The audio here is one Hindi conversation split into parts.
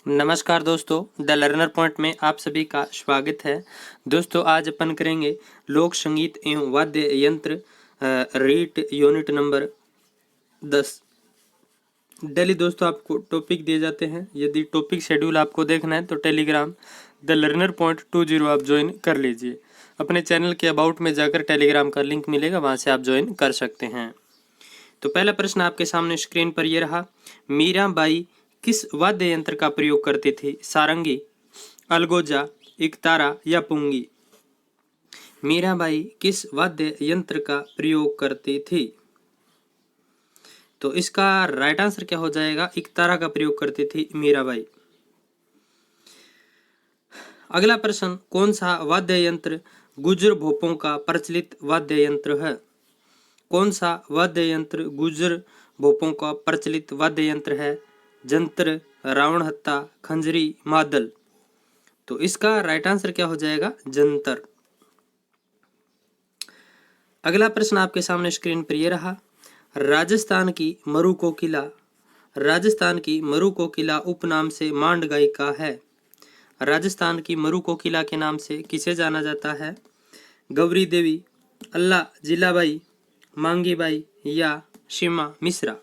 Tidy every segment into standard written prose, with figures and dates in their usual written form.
नमस्कार दोस्तों, द लर्नर पॉइंट में आप सभी का स्वागत है। दोस्तों आज अपन करेंगे लोक संगीत एवं वाद्य यंत्र रीट यूनिट नंबर 10। डेली दोस्तों आपको टॉपिक दिए जाते हैं। यदि टॉपिक शेड्यूल आपको देखना है तो टेलीग्राम द लर्नर पॉइंट 20 आप ज्वाइन कर लीजिए। अपने चैनल के अबाउट में जाकर टेलीग्राम का लिंक मिलेगा, वहाँ से आप ज्वाइन कर सकते हैं। तो पहला प्रश्न आपके सामने स्क्रीन पर यह रहा, मीराबाई किस वाद्य यंत्र का प्रयोग करती थी? सारंगी, अलगोजा, इकतारा या पुंगी? मीराबाई किस वाद्य यंत्र का प्रयोग करती थी? तो इसका राइट आंसर क्या हो जाएगा? इकतारा का प्रयोग करती थी मीराबाई। अगला प्रश्न, कौन सा वाद्य यंत्र गुर्जर भोपों का प्रचलित वाद्य यंत्र है? कौन सा वाद्य यंत्र गुर्जर भोपों का प्रचलित वाद्य यंत्र है? जंत्र, रावण हत्ता, खंजरी, मादल? तो इसका राइट आंसर क्या हो जाएगा? जंतर। अगला प्रश्न आपके सामने स्क्रीन पर यह रहा, राजस्थान की मरु कोकिला उपनाम से मांड गायिका है। राजस्थान की मरु कोकिला के नाम से किसे जाना जाता है? गौरी देवी, अल्लाह जिलाबाई, मांगीबाई या सीमा मिश्रा?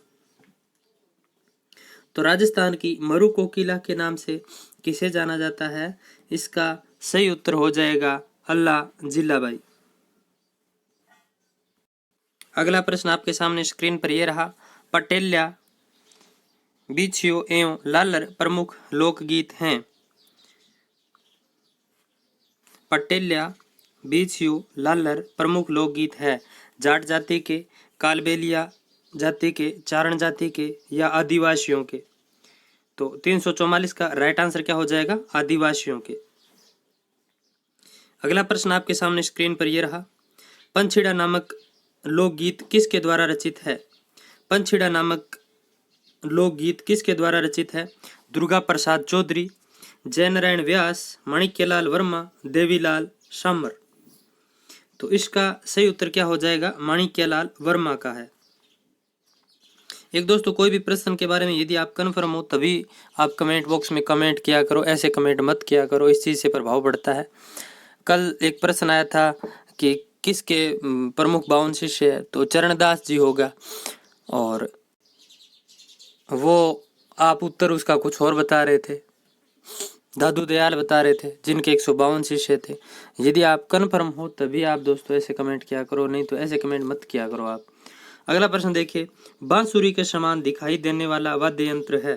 तो राजस्थान की मरु कोकिला के नाम से किसे जाना जाता है? इसका सही उत्तर हो जाएगा अल्लाह जिलाबाई। अगला प्रश्न आपके सामने स्क्रीन पर यह रहा, पटेल्या, बिछियो एवं लालर प्रमुख लोकगीत हैं। पटेल्या, बिछियो, लालर प्रमुख लोकगीत है। जाट जाति के, कालबेलिया जाति के, चारण जाति के या आदिवासियों के? तो 344 का राइट आंसर क्या हो जाएगा? आदिवासियों के। अगला प्रश्न आपके सामने स्क्रीन पर यह रहा, पंछीड़ा नामक लोकगीत किसके द्वारा रचित है? पंछीड़ा नामक लोकगीत किसके द्वारा रचित है? दुर्गा प्रसाद चौधरी, जयनारायण व्यास, माणिक्यलाल वर्मा, देवीलाल सामर? तो इसका सही उत्तर क्या हो जाएगा? माणिक्यलाल वर्मा का है। एक दोस्तों, कोई भी प्रश्न के बारे में यदि आप कन्फर्म हो तभी आप कमेंट बॉक्स में कमेंट किया करो, ऐसे कमेंट मत किया करो, इस चीज़ से प्रभाव पड़ता है। कल एक प्रश्न आया था कि किसके प्रमुख 52 शिष्य है? तो चरणदास जी होगा, और वो आप उत्तर उसका कुछ और बता रहे थे, दादू दयाल बता रहे थे, जिनके 152 शिष्य थे। यदि आप कन्फर्म हो तभी आप दोस्तों ऐसे कमेंट किया करो, नहीं तो ऐसे कमेंट मत किया करो आप। अगला प्रश्न देखिए, बांसुरी के समान दिखाई देने वाला वाद्य यंत्र है।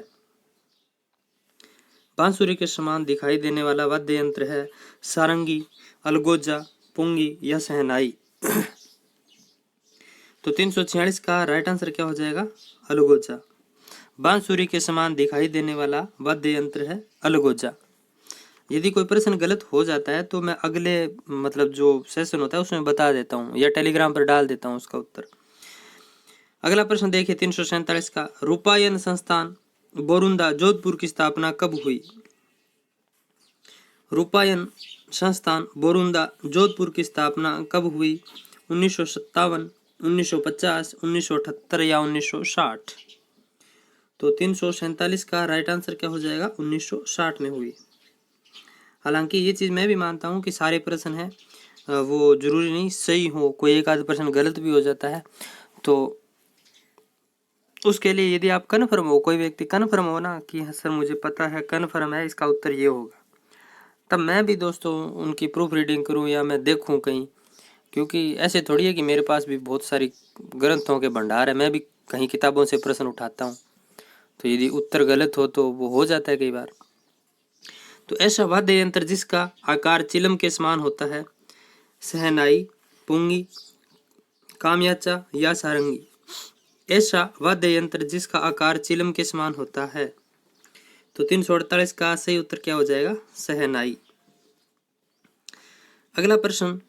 बांसुरी के समान दिखाई देने वाला वाद्य यंत्र है सारंगी, अलगोजा, पुंगी या शहनाई? तो 346 का राइट आंसर क्या हो जाएगा? अलगोजा। बांसुरी के समान दिखाई देने वाला वाद्य यंत्र है अलगोजा। यदि कोई प्रश्न गलत हो जाता है तो मैं अगले जो सेशन होता है उसमें बता देता हूँ या टेलीग्राम पर डाल देता हूँ उसका उत्तर। अगला प्रश्न देखिए 347 का, रूपायन संस्थान बोरुंदा जोधपुर की स्थापना कब हुई? रूपायन संस्थान बोरुंदा जोधपुर की स्थापना कब हुई? 1957, 1950, 1978 या 1960? तो 347 का राइट आंसर क्या हो जाएगा? 1960 में हुई। हालांकि ये चीज़ मैं भी मानता हूँ कि सारे प्रश्न हैं वो जरूरी नहीं सही हो, कोई एक आध प्रश्न गलत भी हो जाता है। तो उसके लिए यदि आप कन्फर्म हो, कोई व्यक्ति कन्फर्म हो ना कि हाँ सर मुझे पता है, कन्फर्म है, इसका उत्तर ये होगा, तब मैं भी दोस्तों उनकी प्रूफ रीडिंग करूं या मैं देखूं कहीं, क्योंकि ऐसे थोड़ी है कि मेरे पास भी बहुत सारी ग्रंथों के भंडार है, मैं भी कहीं किताबों से प्रश्न उठाता हूं, तो यदि उत्तर गलत हो तो वो हो जाता है कई बार। तो ऐसा वाद्य यंत्र जिसका आकार चिलम के समान होता है, शहनाई, पुंगी, कामयाचा या सारंगी? ऐसा वाद्य यंत्र जिसका आकार चिलम के समान होता है। तो 348 का सही उत्तर क्या हो जाएगा? शहनाई। अगला प्रश्न,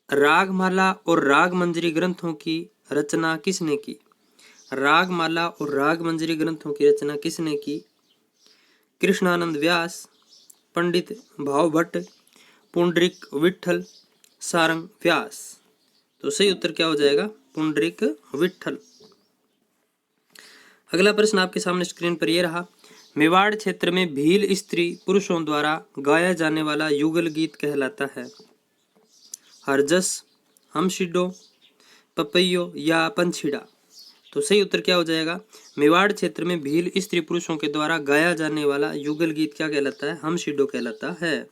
रागमाला और रागमंजरी ग्रंथों की रचना किसने की? रागमाला और रागमंजरी ग्रंथों की रचना किसने की? कृष्णानंद व्यास, पंडित भावभट्ट, पुंडरीक विठल, सारंग व्यास? तो सही उत्तर क्या हो जाएगा? पुंडरीक विठल। अगला प्रश्न आपके सामने स्क्रीन पर यह रहा, मेवाड़ क्षेत्र में भील स्त्री पुरुषों द्वारा गाया जाने वाला युगल गीत कहलाता है? हरजस, हमशिडो, पपैयो या पंछीड़ा। तो सही उत्तर क्या हो जाएगा? मेवाड़ क्षेत्र में भील स्त्री पुरुषों के द्वारा गाया जाने वाला युगल गीत क्या कहलाता है? हमशिडो कहलाता है।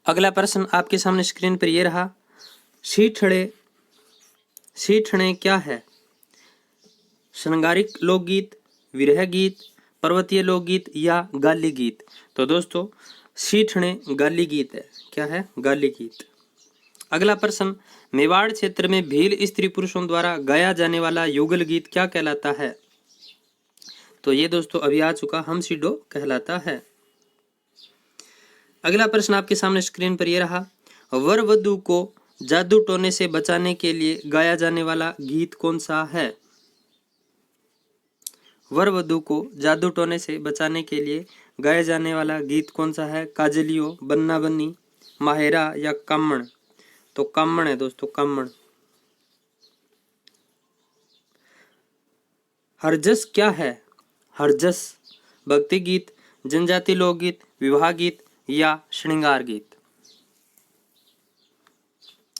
अगला प्रश्न आपके सामने स्क्रीन पर यह रहा, सीठड़े सीठड़े क्या है? श्रृंगारिक लोकगीत, विरह गीत, पर्वतीय लोकगीत या गाली गीत। तो दोस्तों सीठड़े गाली गीत है। क्या है? गाली गीत। अगला प्रश्न, मेवाड़ क्षेत्र में भील स्त्री पुरुषों द्वारा गाया जाने वाला युगल गीत क्या कहलाता है? तो ये दोस्तों अभी आ चुका हमशिडो कहलाता है। अगला प्रश्न आपके सामने स्क्रीन पर यह रहा, वर वधू को जादू टोने से बचाने के लिए गाया जाने वाला गीत कौन सा है? वर वधू को जादू टोने से बचाने के लिए गाया जाने वाला गीत कौन सा है? काजलियो, बन्ना बन्नी, माहेरा या कामण। तो कामण है दोस्तों, कामण। हरजस क्या है? हरजस भक्ति गीत, जनजाति लोकगीत, विवाह गीत या श्रृंगार गीत।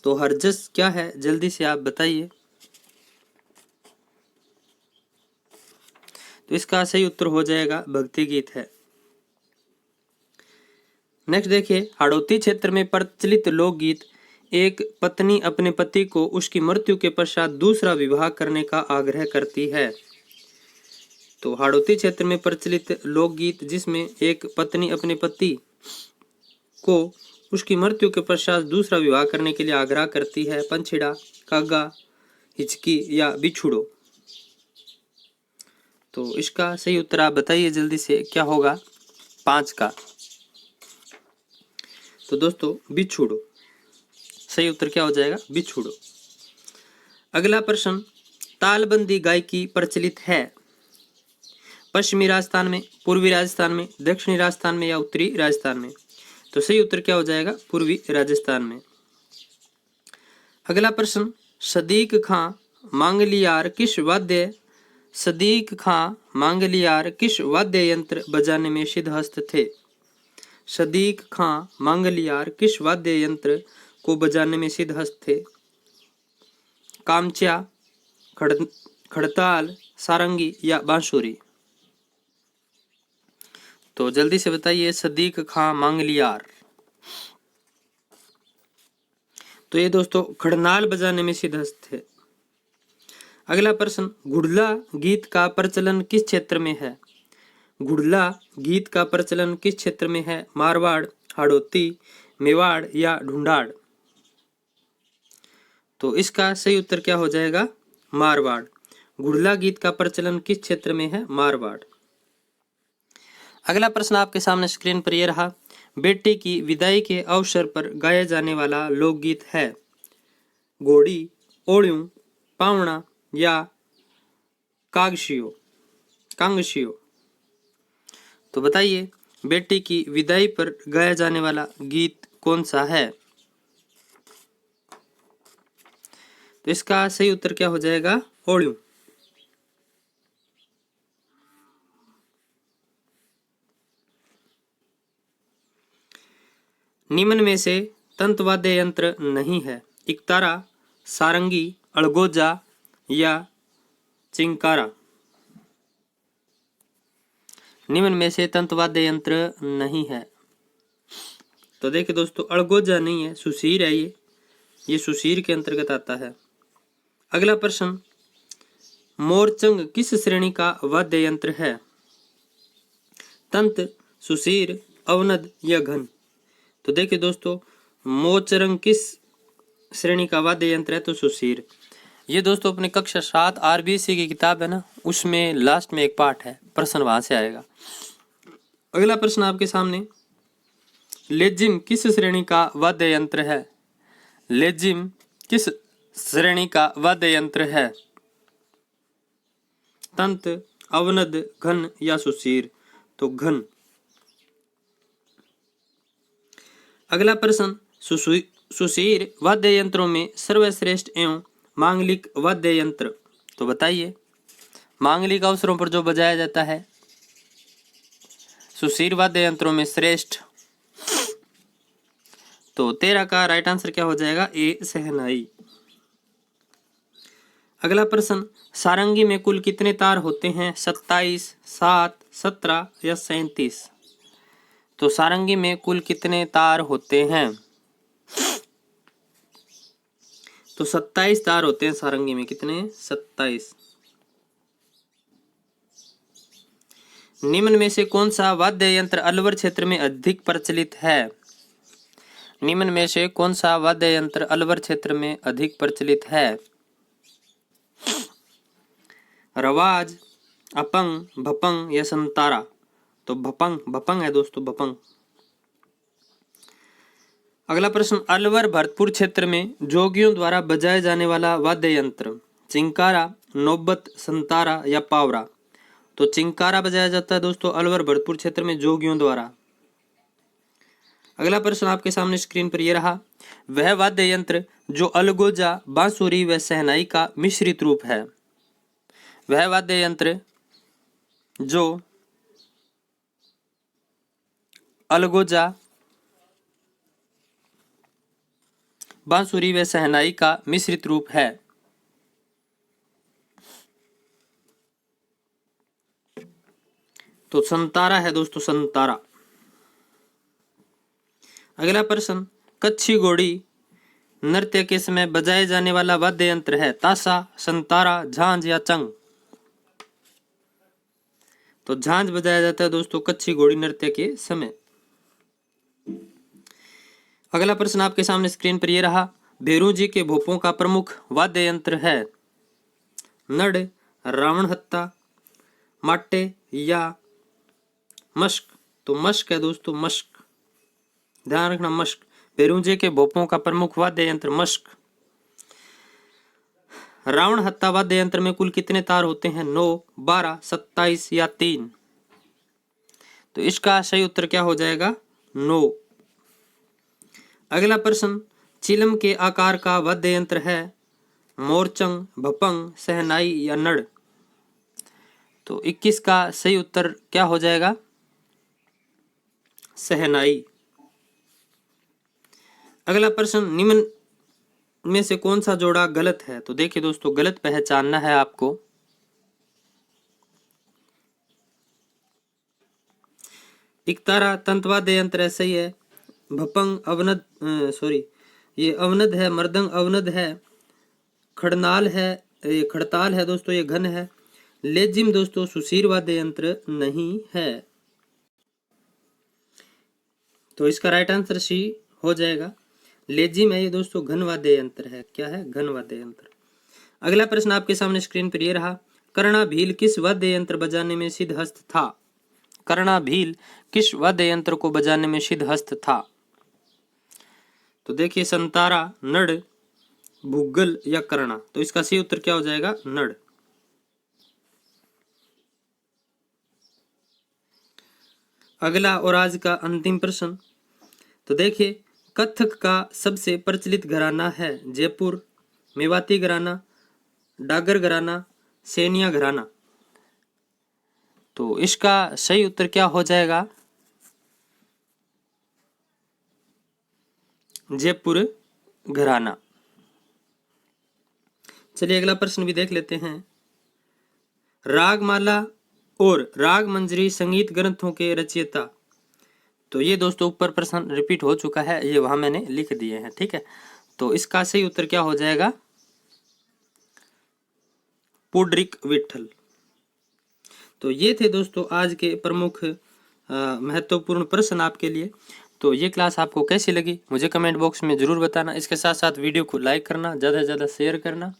तो हरजस क्या है? जल्दी से आप बताइए। तो इसका सही उत्तर हो जाएगा भक्ति गीत है। नेक्स्ट देखिए, हाड़ौती क्षेत्र में प्रचलित लोकगीत, एक पत्नी अपने पति को उसकी मृत्यु के पश्चात दूसरा विवाह करने का आग्रह करती है। तो हाड़ौती क्षेत्र में प्रचलित लोकगीत जिसमें एक पत्नी अपने पति को उसकी मृत्यु के पश्चात दूसरा विवाह करने के लिए आग्रह करती है, पंछीड़ा, कागा, हिचकी या बिछुड़ो। तो इसका सही उत्तर आप बताइए जल्दी से, क्या होगा 5 का? तो दोस्तों बिछुड़ो, सही उत्तर क्या हो जाएगा? बिछुड़ो। अगला प्रश्न, तालबंदी गायकी प्रचलित है पश्चिमी राजस्थान में, पूर्वी राजस्थान में, दक्षिणी राजस्थान में या उत्तरी राजस्थान में? तो सही उत्तर क्या हो जाएगा? पूर्वी राजस्थान में। अगला प्रश्न, सदीक खां मांगलियार किस वाद्य सदीक खां मांगलियार किस वाद्य यंत्र बजाने में सिद्धहस्त थे? सदीक खां मांगलियार किस वाद्य यंत्र को बजाने में सिद्धहस्त थे? कामच्या, खड़ताल, सारंगी या बांसुरी। तो जल्दी से बताइए, सदीक खां मांगलियार। तो ये दोस्तों खड़नाल बजाने में सिद्धहस्त थे। अगला प्रश्न, घुड़ला गीत का प्रचलन किस क्षेत्र में है? घुड़ला गीत का प्रचलन किस क्षेत्र में है? मारवाड़, हाड़ौती, मेवाड़ या ढूंढाड़। तो इसका सही उत्तर क्या हो जाएगा? मारवाड़। घुड़ला गीत का प्रचलन किस क्षेत्र में है? मारवाड़। अगला प्रश्न आपके सामने स्क्रीन पर यह रहा, बेटे की विदाई के अवसर पर गाया जाने वाला लोकगीत है घोड़ी, ओळ्यूं, पावणा या कांगशियो। तो बताइए, बेटी की विदाई पर गाया जाने वाला गीत कौन सा है? तो इसका सही उत्तर क्या हो जाएगा? ओळ्यूं। निम्न में से तंतवाद्य यंत्र नहीं है? इकतारा, सारंगी, अड़गोजा या चिंकारा। निम्न में से तंतवाद्य यंत्र नहीं है। तो देखिए दोस्तों, अड़गोजा नहीं है, सुशीर है। ये सुशीर के अंतर्गत आता है। अगला प्रश्न, मोरचंग किस श्रेणी का वाद्य यंत्र है? तंत, सुशीर, अवनद या घन। तो देखिए दोस्तों, मोरचंग किस श्रेणी का वाद्य यंत्र है? तो सुशीर। ये दोस्तों अपने कक्षा 7 आरबीसी की किताब है ना, उसमें लास्ट में एक पार्ट है, प्रश्न वहां से आएगा। अगला प्रश्न आपके सामने, लेजिम किस श्रेणी का वाद्य यंत्र है? लेजिम किस श्रेणी का वाद्य यंत्र है? तंत, अवनद, घन या सुशीर। तो घन। अगला प्रश्न, सुशीर वाद्य यंत्रों में सर्वश्रेष्ठ एवं मांगलिक वाद्य यंत्र। तो बताइए, मांगलिक अवसरों पर जो बजाया जाता है। सुशीर वाद्य यंत्रों में श्रेष्ठ। तो 13 का राइट आंसर क्या हो जाएगा? ए शहनाई। अगला प्रश्न, सारंगी में कुल कितने तार होते हैं? 27, 7, 17 या 37? तो सारंगी में कुल कितने तार होते हैं? तो 27 तार होते हैं सारंगी में। कितने? 27। निम्न में से कौन सा वाद्य यंत्र अलवर क्षेत्र में अधिक प्रचलित है? निम्न में से कौन सा वाद्य यंत्र अलवर क्षेत्र में अधिक प्रचलित है? रवाज, अपंग, भपंग या संतारा? तो भपंग है दोस्तों, भपंग। अगला प्रश्न, अलवर भरतपुर क्षेत्र में जोगियों द्वारा बजाए जाने वाला वाद्य यंत्र चिंकारा, नौबत, संतारा या पावरा? तो चिंकारा बजाया जाता है दोस्तों अलवर भरतपुर क्षेत्र में जोगियों द्वारा। अगला प्रश्न आपके सामने स्क्रीन पर यह रहा, वह वाद्य यंत्र जो अलगोजा, बांसुरी व शहनाई का मिश्रित रूप है। वह वाद्य यंत्र जो अलगोजा, बांसुरी व शहनाई का मिश्रित रूप है। तो संतारा है दोस्तों, संतारा। अगला प्रश्न, कच्छी घोड़ी नृत्य के समय बजाए जाने वाला वाद्य यंत्र है ताशा, संतारा, झांझ या चंग? तो झांझ बजाया जाता है दोस्तों कच्छी घोड़ी नृत्य के समय। अगला प्रश्न आपके सामने स्क्रीन पर यह रहा, भेरू जी के भोपों का प्रमुख वाद्य यंत्र है नड, रावण हत्ता, माटे या मश्क? तो मश्क है दोस्तों, मश्क। ध्यान रखना, मश्क। भेरूंजे के भोपों का प्रमुख वाद्य यंत्र मश्क। रावण हत्ता वाद्य यंत्र में कुल कितने तार होते हैं? 9, 12, 27 या 3? तो इसका सही उत्तर क्या हो जाएगा? 9। अगला प्रश्न, चिलम के आकार का वाद्य यंत्र है मोरचंग, भपंग, शहनाई या नड़? तो 21 का सही उत्तर क्या हो जाएगा? शहनाई। अगला प्रश्न, निम्न में से कौन सा जोड़ा गलत है? तो देखिए दोस्तों, गलत पहचानना है आपको। इकतारा तंतवाद्य यंत्र सही है। भपंग अवनद, ये अवनद है, मृदंग अवनद है, खड़नाल है, ये खड़ताल है दोस्तों, ये घन है। लेजिम दोस्तों सुशीर वाद्य यंत्र नहीं है। तो इसका राइट आंसर सी हो जाएगा। लेजिम है ये दोस्तों, घन वाद्य यंत्र है। क्या है? घन वाद्य यंत्र। अगला प्रश्न आपके सामने स्क्रीन पर ये रहा, कर्णा भील किस वाद्य यंत्र बजाने में सिद्धहस्त था? कर्णा भील किस वाद्य यंत्र को बजाने में सिद्धहस्त था? तो देखिए, संतारा, नड़, भुग्गल या कर्णा? तो इसका सही उत्तर क्या हो जाएगा? नड़। अगला और आज का अंतिम प्रश्न, तो देखिए, कथक का सबसे प्रचलित घराना है जयपुर, मेवाती घराना, डागर घराना, सैनिया घराना? तो इसका सही उत्तर क्या हो जाएगा? जयपुर घराना। चलिए अगला प्रश्न भी देख लेते हैं। रागमाला और राग मंजरी संगीत ग्रंथों के रचयिता? तो ये दोस्तों ऊपर प्रश्न रिपीट हो चुका है, ये वहां मैंने लिख दिए हैं, ठीक है। तो इसका सही उत्तर क्या हो जाएगा? पुंडरीक विठल। तो ये थे दोस्तों आज के प्रमुख महत्वपूर्ण प्रश्न आपके लिए। तो ये क्लास आपको कैसी लगी मुझे कमेंट बॉक्स में जरूर बताना। इसके साथ साथ वीडियो को लाइक करना, ज़्यादा से ज़्यादा शेयर करना।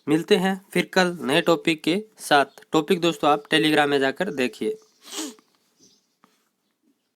मिलते हैं फिर कल नए टॉपिक के साथ। टॉपिक दोस्तों आप टेलीग्राम में जाकर देखिए।